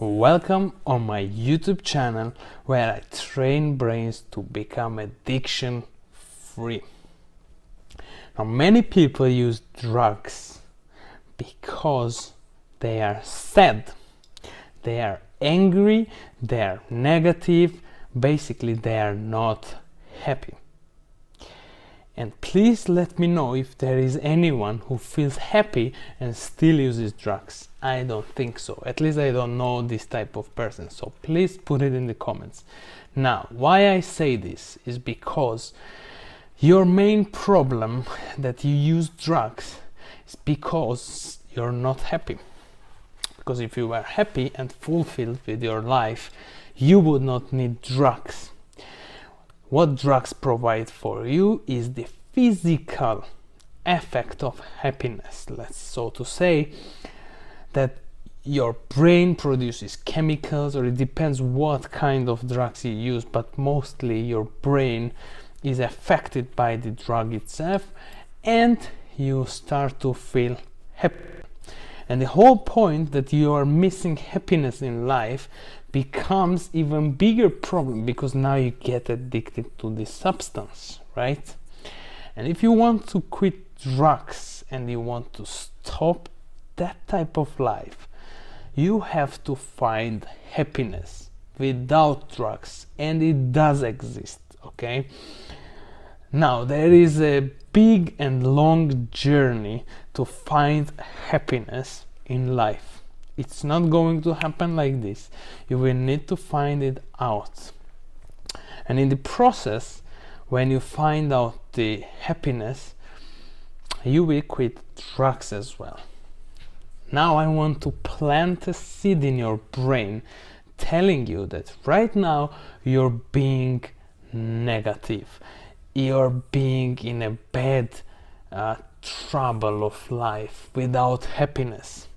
Welcome on my YouTube channel where I train brains to become addiction free. Now, many people use drugs because they are sad, they are angry, they are negative, basically they are not happy. And please let me know if there is anyone who feels happy and still uses drugs. I don't think so. At least I don't know this type of person. So please put it in the comments. Now, why I say this is because your main problem that you use drugs is because you're not happy. Because if you were happy and fulfilled with your life, you would not need drugs. What drugs provide for you is the physical effect of happiness, let's so to say, that your brain produces chemicals, or it depends what kind of drugs you use, but mostly your brain is affected by the drug itself and you start to feel happy. And the whole point that you are missing happiness in life becomes even bigger problem because now you get addicted to this substance, right? And if you want to quit drugs and you want to stop that type of life, you have to find happiness without drugs, and it does exist, okay? Now, there is a big and long journey to find happiness in life. It's not going to happen like this. You will need to find it out. And in the process, when you find out the happiness, you will quit drugs as well. Now I want to plant a seed in your brain telling you that right now you're being negative. You're being in a bad trouble of life without happiness.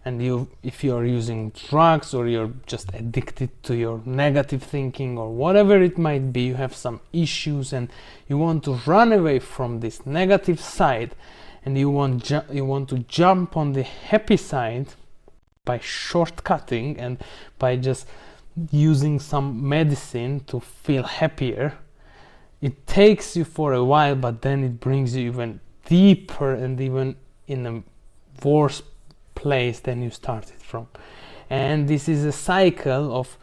And if you're using drugs or you're just addicted to your negative thinking or whatever it might be, you have some issues and you want to run away from this negative side and you want to jump on the happy side by shortcutting and by just using some medicine to feel happier. It takes you for a while, but then it brings you even deeper and even in a worse place than you started from. And this is a cycle of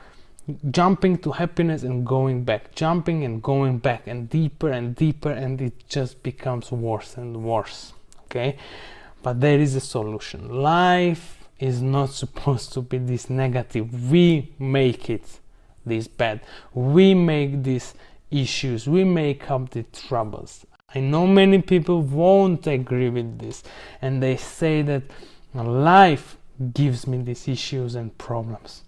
jumping to happiness and going back, jumping and going back, and deeper, and it just becomes worse and worse, okay? But there is a solution. Life is not supposed to be this negative. We make it this bad. We make these issues, we make up the troubles. I know many people won't agree with this, and they say that life gives me these issues and problems,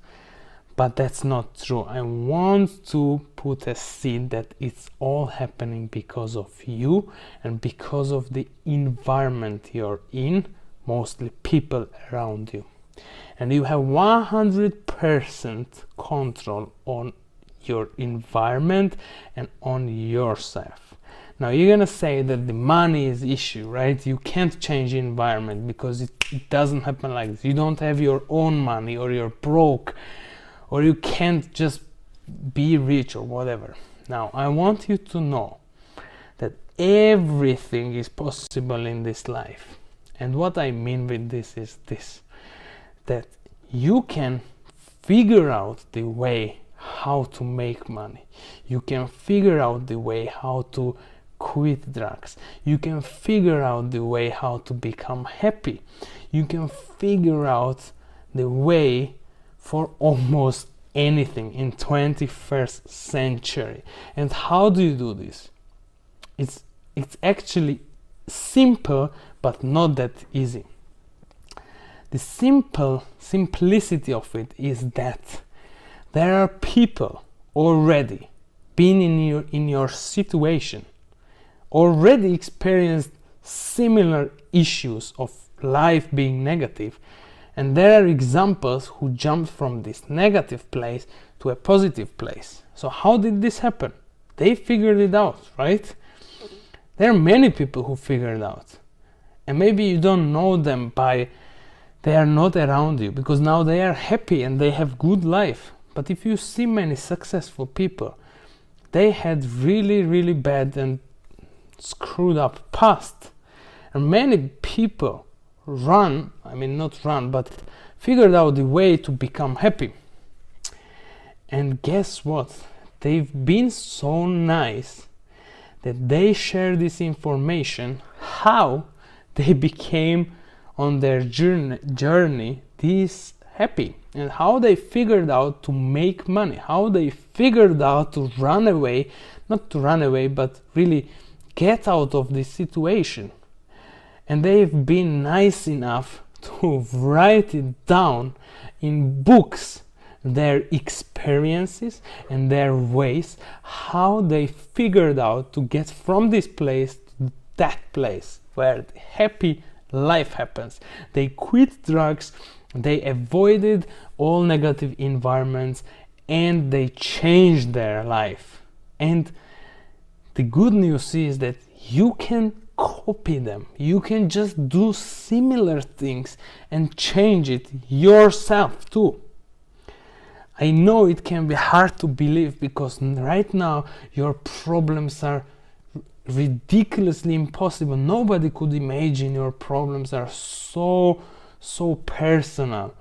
but that's not true. I want to put a seed that it's all happening because of you and because of the environment you're in, mostly people around you, and you have 100% control on your environment and on yourself. Now you're gonna say that the money is the issue, right? You can't change the environment because it doesn't happen like this. You don't have your own money, or you're broke, or you can't just be rich or whatever. Now I want you to know that everything is possible in this life. And what I mean with this is this, that you can figure out the way how to make money. You can figure out the way how to quit drugs. You can figure out the way how to become happy. You can figure out the way for almost anything in 21st century. And how do you do this? It's actually simple, but not that easy. The simplicity of it is that there are people already been in your situation, already experienced similar issues of life being negative, and there are examples who jumped from this negative place to a positive place. So how did this happen? They figured it out, right? There are many people who figured it out, and maybe you don't know them by they are not around you, because now they are happy and they have good life. But if you see many successful people, they had really, really bad and screwed up past. And many people not run, but figured out the way to become happy. And guess what? They've been so nice that they share this information, how they became on their journey this happy, and how they figured out to make money, how they figured out to run away, not to run away, but really get out of this situation. And they've been nice enough to write it down in books, their experiences and their ways, how they figured out to get from this place to that place where the happy life happens. They quit drugs, they avoided all negative environments, and they changed their life. And the good news is that you can copy them. You can just do similar things and change it yourself too. I know it can be hard to believe, because right now your problems are ridiculously impossible. Nobody could imagine your problems are so personal.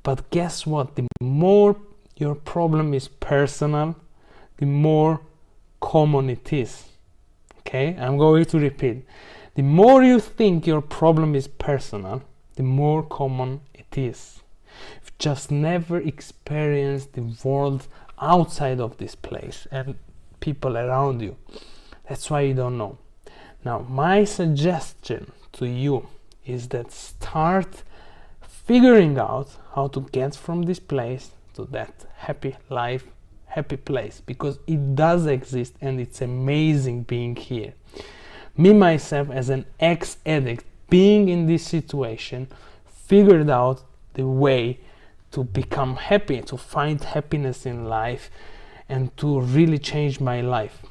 But guess what? The more your problem is personal, the more common it is. Okay, I'm going to repeat. The more you think your problem is personal, the more common it is. You've just never experienced the world outside of this place and people around you. That's why you don't know. Now, my suggestion to you is that start figuring out how to get from this place to that happy life, happy place, because it does exist and it's amazing being here. Me myself, as an ex-addict, being in this situation, figured out the way to become happy, to find happiness in life, and to really change my life.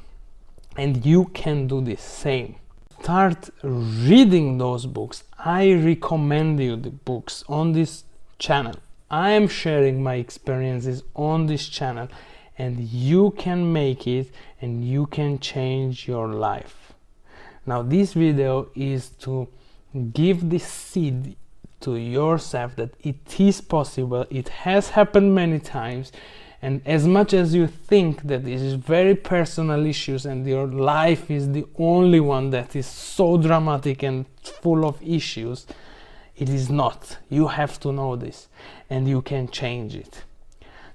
And you can do the same. Start reading those books. I recommend you the books on this channel. I am sharing my experiences on this channel, and you can make it and you can change your life. Now, this video is to give this seed to yourself that it is possible. It has happened many times, and as much as you think that this is very personal issues and your life is the only one that is so dramatic and full of issues, it is not. You have to know this, and you can change it.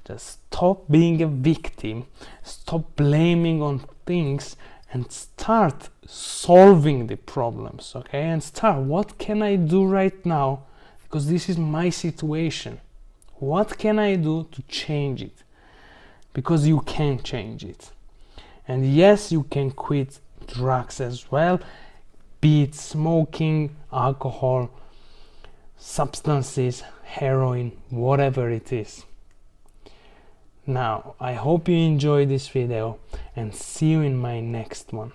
Just stop being a victim, stop blaming on things, and start solving the problems, okay? And start, what can I do right now? Because this is my situation. What can I do to change it? Because you can change it. And yes, you can quit drugs as well, be it smoking, alcohol, substances, heroin, whatever it is. Now, I hope you enjoyed this video, and see you in my next one.